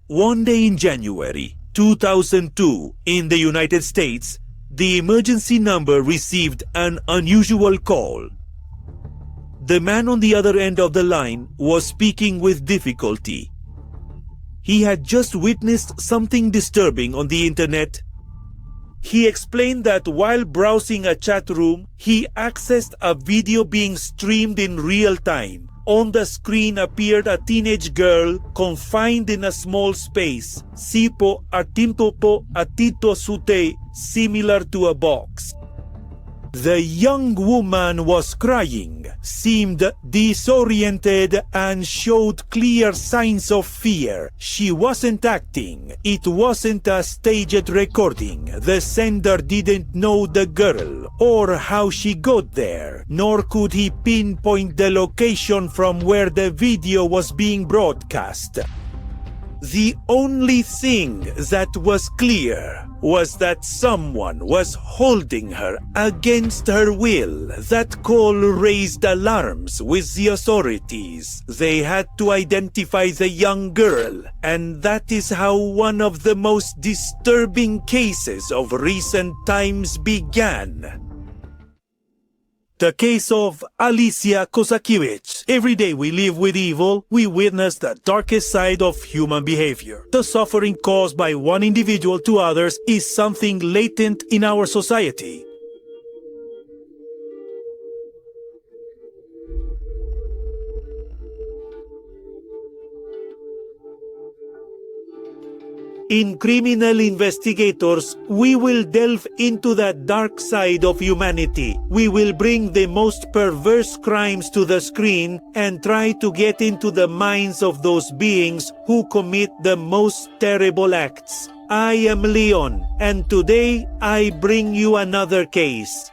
One day in January 2002 in the United States, the emergency number received an unusual call. The man on the other end of the line was speaking with difficulty. He had just witnessed something disturbing on the internet. He explained that while browsing a chat room, he accessed a video being streamed in real time. On the screen appeared a teenage girl confined in a small space, sipo atintopo atito sute, similar to a box. The young woman was crying, seemed disoriented, and showed clear signs of fear. She wasn't acting. It wasn't a staged recording. The sender didn't know the girl or how she got there, nor could he pinpoint the location from where the video was being broadcast. The only thing that was clear was that someone was holding her against her will. That call raised alarms with the authorities. They had to identify the young girl, and that is how one of the most disturbing cases of recent times began. The case of Alicia Kozakiewicz. Every day we live with evil, we witness the darkest side of human behavior. The suffering caused by one individual to others is something latent in our society. In Criminal Investigators, we will delve into the dark side of humanity. We will bring the most perverse crimes to the screen and try to get into the minds of those beings who commit the most terrible acts. I am Leon, and today I bring you another case.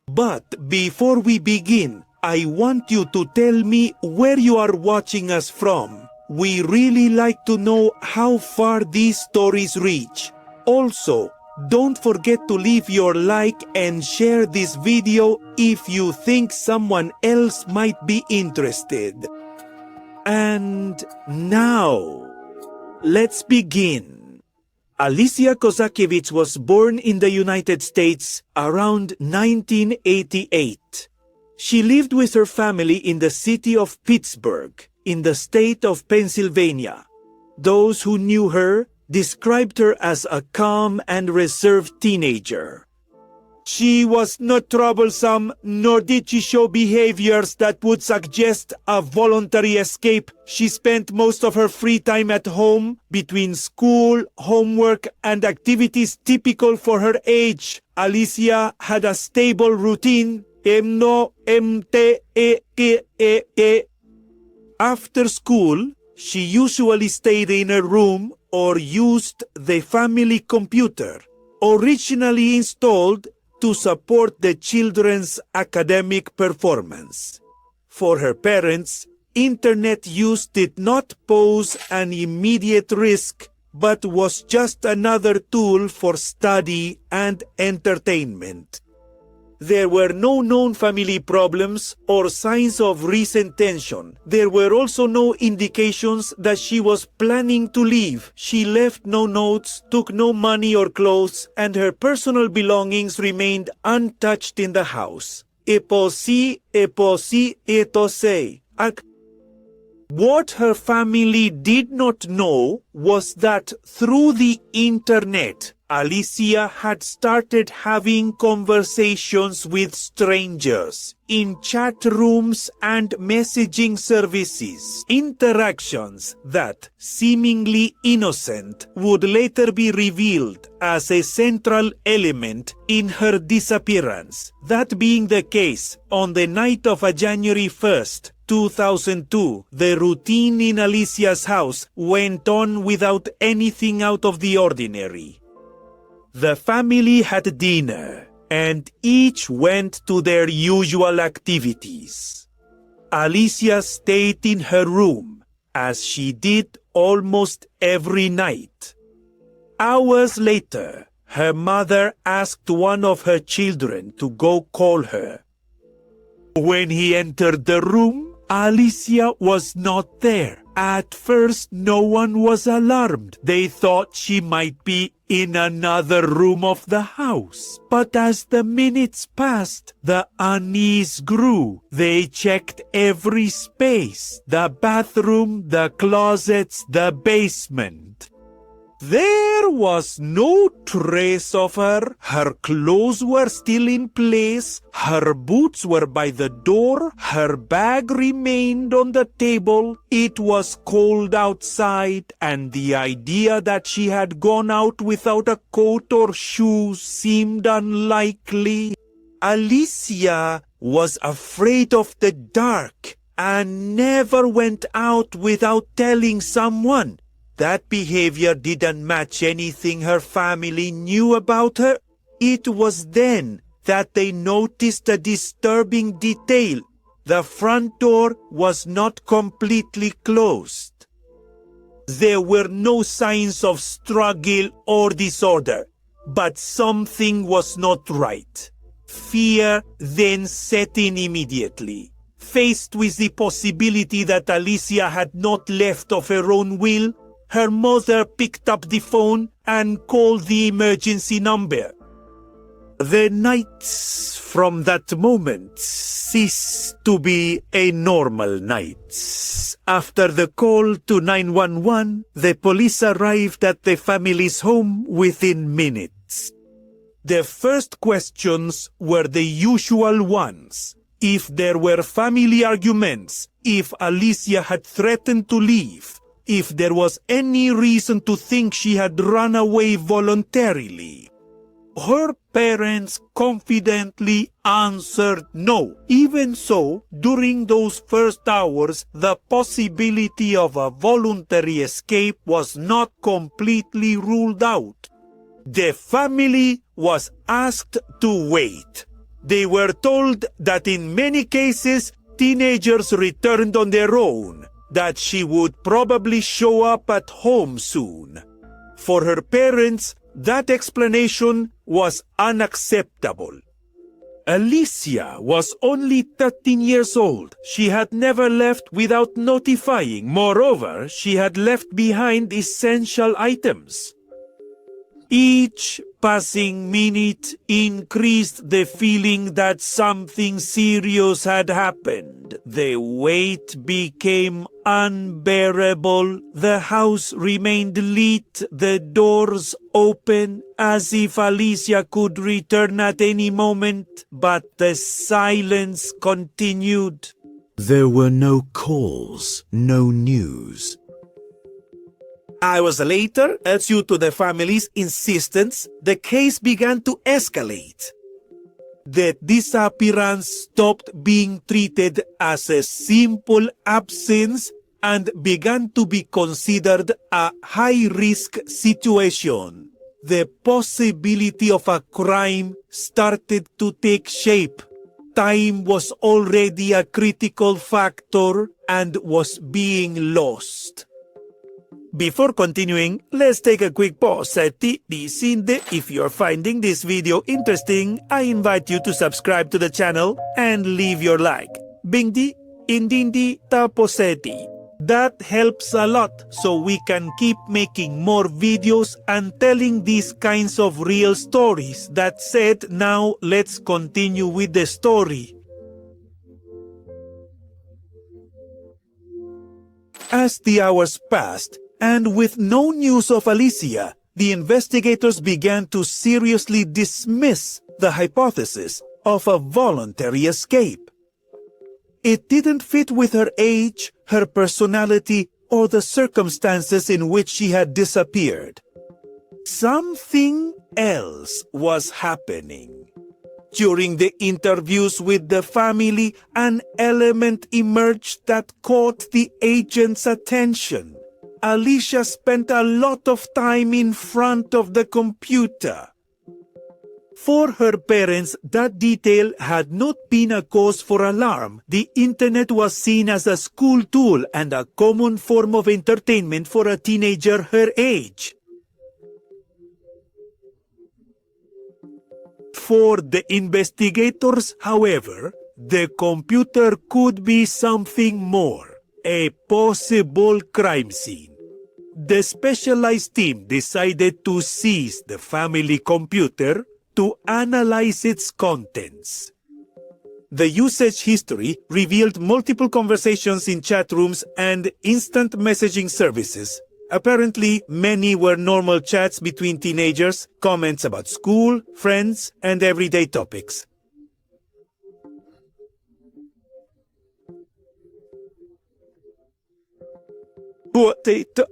But before we begin, I want you to tell me where you are watching us from. We really like to know how far these stories reach. Also, don't forget to leave your like and share this video if you think someone else might be interested. And now, let's begin. Alicia Kozakiewicz was born in the United States around 1988. She lived with her family in the city of Pittsburgh, in the state of Pennsylvania. Those who knew her described her as a calm and reserved teenager. She was not troublesome, nor did she show behaviors that would suggest a voluntary escape. She spent most of her free time at home, between school, homework, and activities typical for her age. Alicia had a stable routine. After school, she usually stayed in her room or used the family computer, originally installed to support the children's academic performance. For her parents, internet use did not pose an immediate risk, but was just another tool for study and entertainment. There were no known family problems or signs of recent tension. There were also no indications that she was planning to leave. She left no notes, took no money or clothes, and her personal belongings remained untouched in the house. What her family did not know was that through the internet, Alicia had started having conversations with strangers in chat rooms and messaging services. Interactions that, seemingly innocent, would later be revealed as a central element in her disappearance. That being the case, on the night of January 1st, 2002, the routine in Alicia's house went on without anything out of the ordinary. The family had dinner, and each went to their usual activities. Alicia stayed in her room, as she did almost every night. Hours later, her mother asked one of her children to go call her. When he entered the room, Alicia was not there. At first, no one was alarmed. They thought she might be in another room of the house. But as the minutes passed, the unease grew. They checked every space: the bathroom, the closets, the basement. There was no trace of her. Her clothes were still in place. Her boots were by the door. Her bag remained on the table. It was cold outside, and the idea that she had gone out without a coat or shoes seemed unlikely. Alicia was afraid of the dark and never went out without telling someone. That behavior didn't match anything her family knew about her. It was then that they noticed a disturbing detail. The front door was not completely closed. There were no signs of struggle or disorder, but something was not right. Fear then set in immediately. Faced with the possibility that Alicia had not left of her own will, her mother picked up the phone and called the emergency number. The nights from that moment ceased to be a normal night. After the call to 911, the police arrived at the family's home within minutes. The first questions were the usual ones. If there were family arguments, if Alicia had threatened to leave, if there was any reason to think she had run away voluntarily. Her parents confidently answered no. Even so, during those first hours, the possibility of a voluntary escape was not completely ruled out. The family was asked to wait. They were told that in many cases, teenagers returned on their own, that she would probably show up at home soon. For her parents, that explanation was unacceptable. Alicia was only 13 years old. She had never left without notifying. Moreover, she had left behind essential items. Each passing minute increased the feeling that something serious had happened. The weight became unbearable. The house remained lit, the doors open, as if Alicia could return at any moment, but the silence continued. There were no calls, no news. Hours later, due to the family's insistence, the case began to escalate. The disappearance stopped being treated as a simple absence and began to be considered a high-risk situation. The possibility of a crime started to take shape. Time was already a critical factor and was being lost. Before continuing, let's take a quick pause at the scene. If you're finding this video interesting, I invite you to subscribe to the channel and leave your like. Bingdi, indindi, taposeti. That helps a lot so we can keep making more videos and telling these kinds of real stories. That said, now let's continue with the story. As the hours passed, and with no news of Alicia, the investigators began to seriously dismiss the hypothesis of a voluntary escape. It didn't fit with her age, her personality, or the circumstances in which she had disappeared. Something else was happening. During the interviews with the family, an element emerged that caught the agent's attention. Alicia spent a lot of time in front of the computer. For her parents, that detail had not been a cause for alarm. The internet was seen as a school tool and a common form of entertainment for a teenager her age. For the investigators, however, the computer could be something more, a possible crime scene. The specialized team decided to seize the family computer to analyze its contents. The usage history revealed multiple conversations in chat rooms and instant messaging services. Apparently, many were normal chats between teenagers, comments about school, friends, and everyday topics. But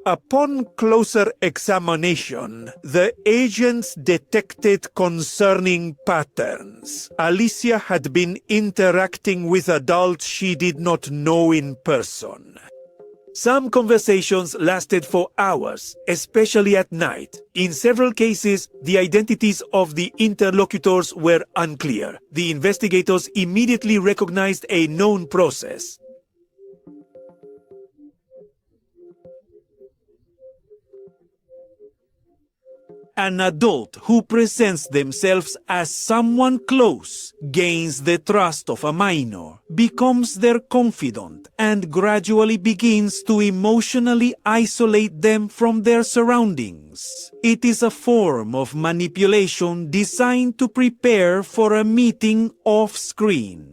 upon closer examination, the agents detected concerning patterns. Alicia had been interacting with adults she did not know in person. Some conversations lasted for hours, especially at night. In several cases, the identities of the interlocutors were unclear. The investigators immediately recognized a known process. An adult who presents themselves as someone close gains the trust of a minor, becomes their confidant, and gradually begins to emotionally isolate them from their surroundings. It is a form of manipulation designed to prepare for a meeting off-screen.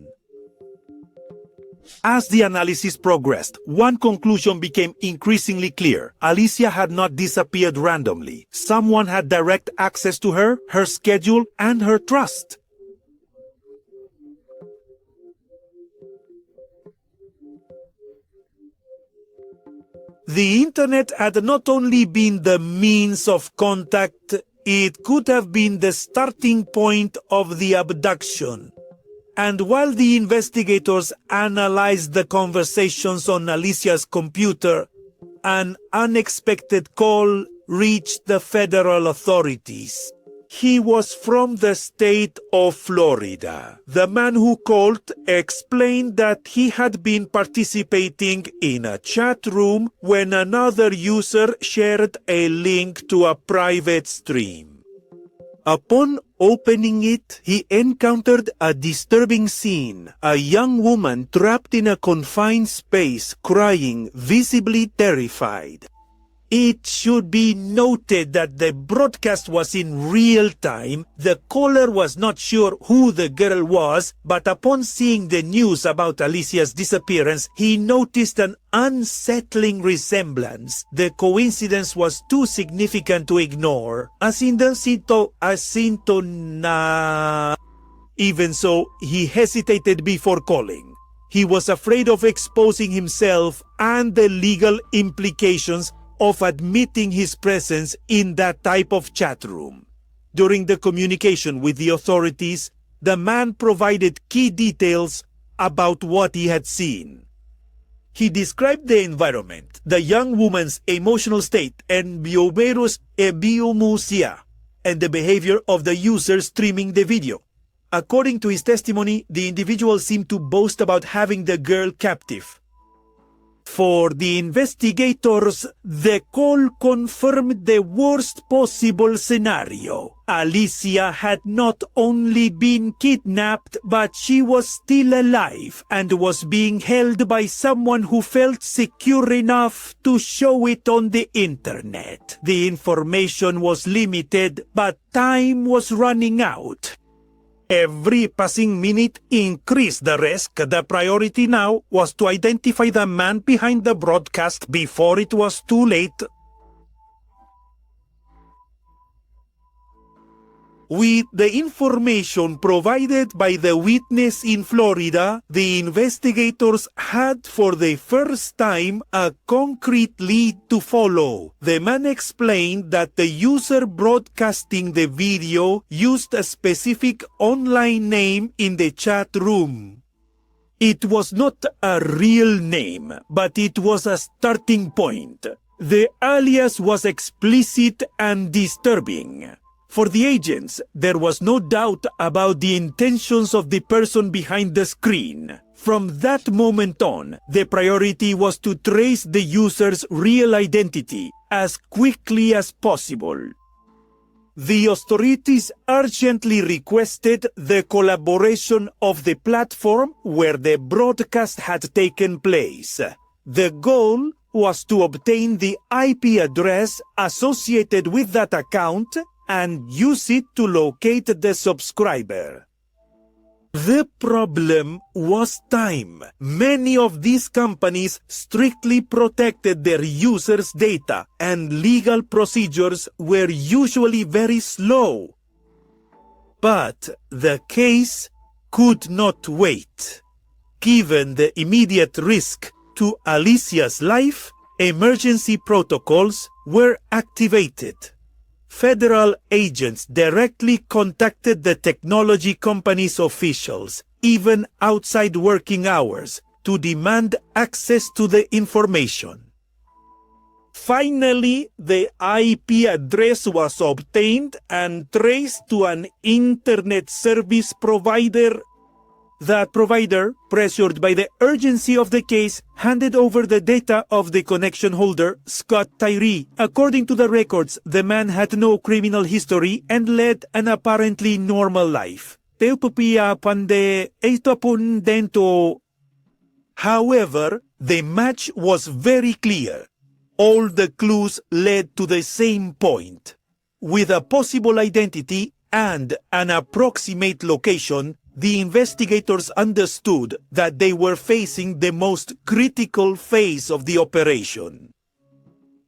As the analysis progressed, one conclusion became increasingly clear. Alicia had not disappeared randomly. Someone had direct access to her, her schedule, and her trust. The internet had not only been the means of contact, it could have been the starting point of the abduction. And while the investigators analyzed the conversations on Alicia's computer, an unexpected call reached the federal authorities. He was from the state of Florida. The man who called explained that he had been participating in a chat room when another user shared a link to a private stream. Upon opening it, he encountered a disturbing scene. A young woman trapped in a confined space, crying, visibly terrified. It should be noted that the broadcast was in real time. The caller was not sure who the girl was, but upon seeing the news about Alicia's disappearance, he noticed an unsettling resemblance. The coincidence was too significant to ignore. Asinto na. Even so, he hesitated before calling. He was afraid of exposing himself and the legal implications of admitting his presence in that type of chat room. During the communication with the authorities, the man provided key details about what he had seen. He described the environment, the young woman's emotional state, and biomusia, and the behavior of the user streaming the video. According to his testimony, the individual seemed to boast about having the girl captive. For the investigators, the call confirmed the worst possible scenario. Alicia had not only been kidnapped, but she was still alive and was being held by someone who felt secure enough to show it on the internet. The information was limited, but time was running out. Every passing minute increased the risk. The priority now was to identify the man behind the broadcast before it was too late. With the information provided by the witness in Florida, the investigators had for the first time a concrete lead to follow. The man explained that the user broadcasting the video used a specific online name in the chat room. It was not a real name, but it was a starting point. The alias was explicit and disturbing. For the agents, there was no doubt about the intentions of the person behind the screen. From that moment on, the priority was to trace the user's real identity as quickly as possible. The authorities urgently requested the collaboration of the platform where the broadcast had taken place. The goal was to obtain the IP address associated with that account and use it to locate the subscriber. The problem was time. Many of these companies strictly protected their users' data, and legal procedures were usually very slow. But the case could not wait. Given the immediate risk to Alicia's life, emergency protocols were activated. Federal agents directly contacted the technology company's officials, even outside working hours, to demand access to the information. Finally, the IP address was obtained and traced to an internet service provider. That provider, pressured by the urgency of the case, handed over the data of the connection holder, Scott Tyree. According to the records, the man had no criminal history and led an apparently normal life. However, the match was very clear. All the clues led to the same point. With a possible identity and an approximate location, the investigators understood that they were facing the most critical phase of the operation.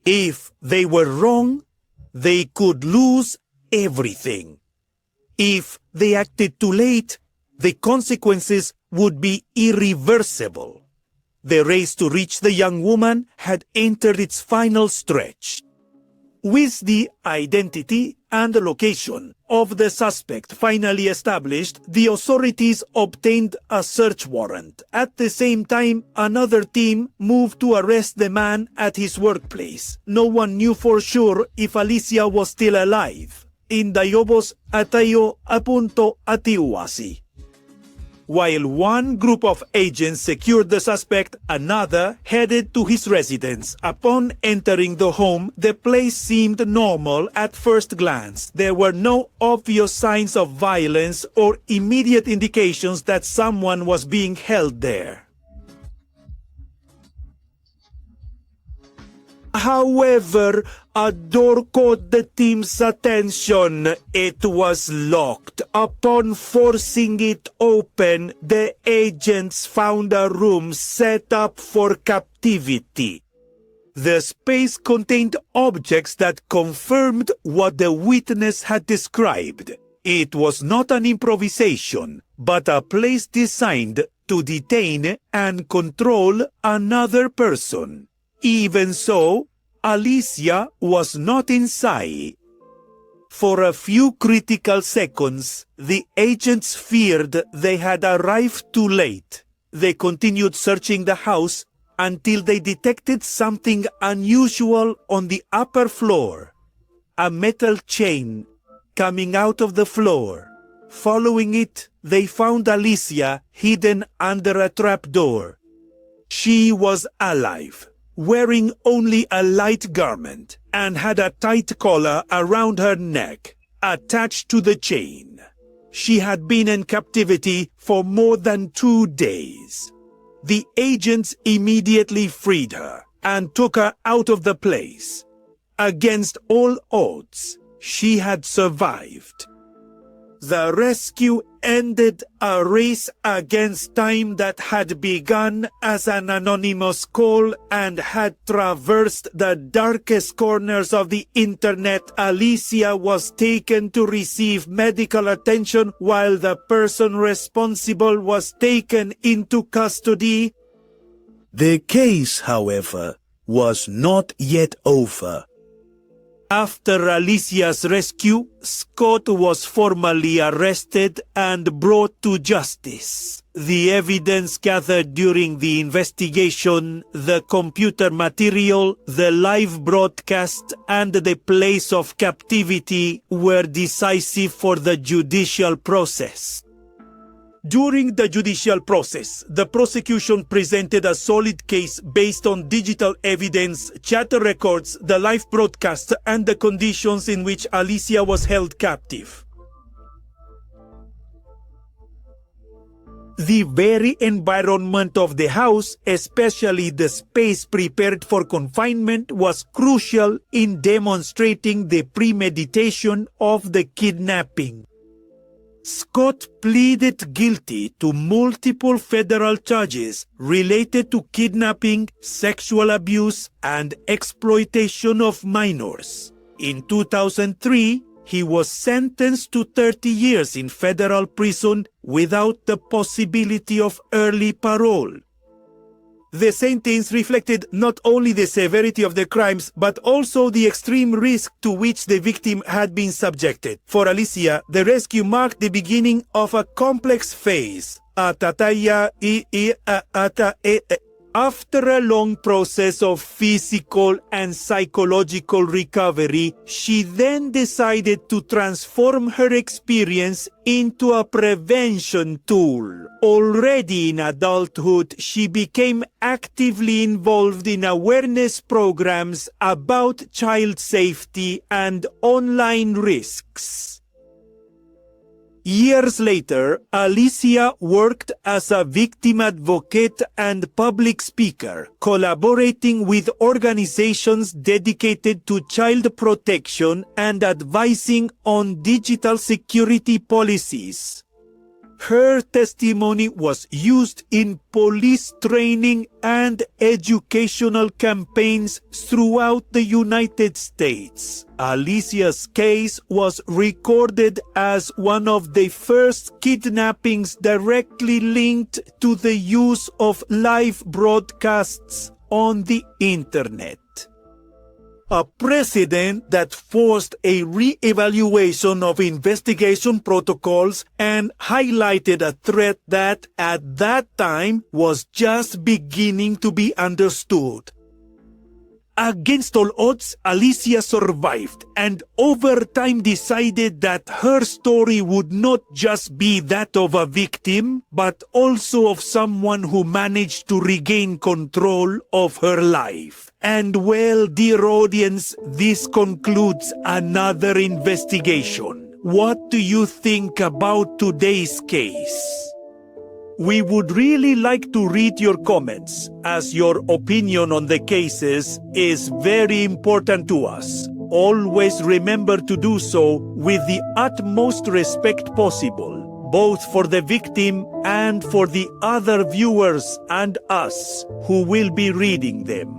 If they were wrong, they could lose everything. If they acted too late, the consequences would be irreversible. The race to reach the young woman had entered its final stretch. With the identity and location of the suspect finally established, the authorities obtained a search warrant. At the same time, another team moved to arrest the man at his workplace. No one knew for sure if Alicia was still alive. Indayobos atayo apunto atiwasi. While one group of agents secured the suspect, another headed to his residence. Upon entering the home, the place seemed normal at first glance. There were no obvious signs of violence or immediate indications that someone was being held there. However, a door caught the team's attention. It was locked. Upon forcing it open, the agents found a room set up for captivity. The space contained objects that confirmed what the witness had described. It was not an improvisation, but a place designed to detain and control another person. Even so, Alicia was not inside. For a few critical seconds, the agents feared they had arrived too late. They continued searching the house until they detected something unusual on the upper floor. A metal chain coming out of the floor. Following it, they found Alicia hidden under a trapdoor. She was alive, wearing only a light garment, and had a tight collar around her neck, attached to the chain. She had been in captivity for more than 2 days. The agents immediately freed her and took her out of the place. Against all odds, she had survived. The rescue ended a race against time that had begun as an anonymous call and had traversed the darkest corners of the internet. Alicia was taken to receive medical attention while the person responsible was taken into custody. The case, however, was not yet over. After Alicia's rescue, Scott was formally arrested and brought to justice. The evidence gathered during the investigation, the computer material, the live broadcast, and the place of captivity were decisive for the judicial process. During the judicial process, the prosecution presented a solid case based on digital evidence, chat records, the live broadcast, and the conditions in which Alicia was held captive. The very environment of the house, especially the space prepared for confinement, was crucial in demonstrating the premeditation of the kidnapping. Scott pleaded guilty to multiple federal charges related to kidnapping, sexual abuse, and exploitation of minors. In 2003, he was sentenced to 30 years in federal prison without the possibility of early parole. The sentence reflected not only the severity of the crimes, but also the extreme risk to which the victim had been subjected. For Alicia, the rescue marked the beginning of a complex phase. After a long process of physical and psychological recovery, she then decided to transform her experience into a prevention tool. Already in adulthood, she became actively involved in awareness programs about child safety and online risks. Years later, Alicia worked as a victim advocate and public speaker, collaborating with organizations dedicated to child protection and advising on digital security policies. Her testimony was used in police training and educational campaigns throughout the United States. Alicia's case was recorded as one of the first kidnappings directly linked to the use of live broadcasts on the internet. A precedent that forced a re-evaluation of investigation protocols and highlighted a threat that, at that time, was just beginning to be understood. Against all odds, Alicia survived and over time decided that her story would not just be that of a victim, but also of someone who managed to regain control of her life. And well, dear audience, this concludes another investigation. What do you think about today's case? We would really like to read your comments, as your opinion on the cases is very important to us. Always remember to do so with the utmost respect possible, both for the victim and for the other viewers and us who will be reading them.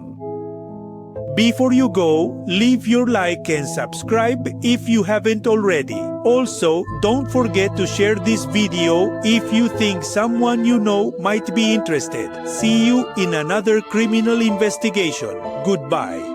Before you go, leave your like and subscribe if you haven't already. Also, don't forget to share this video if you think someone you know might be interested. See you in another criminal investigation. Goodbye.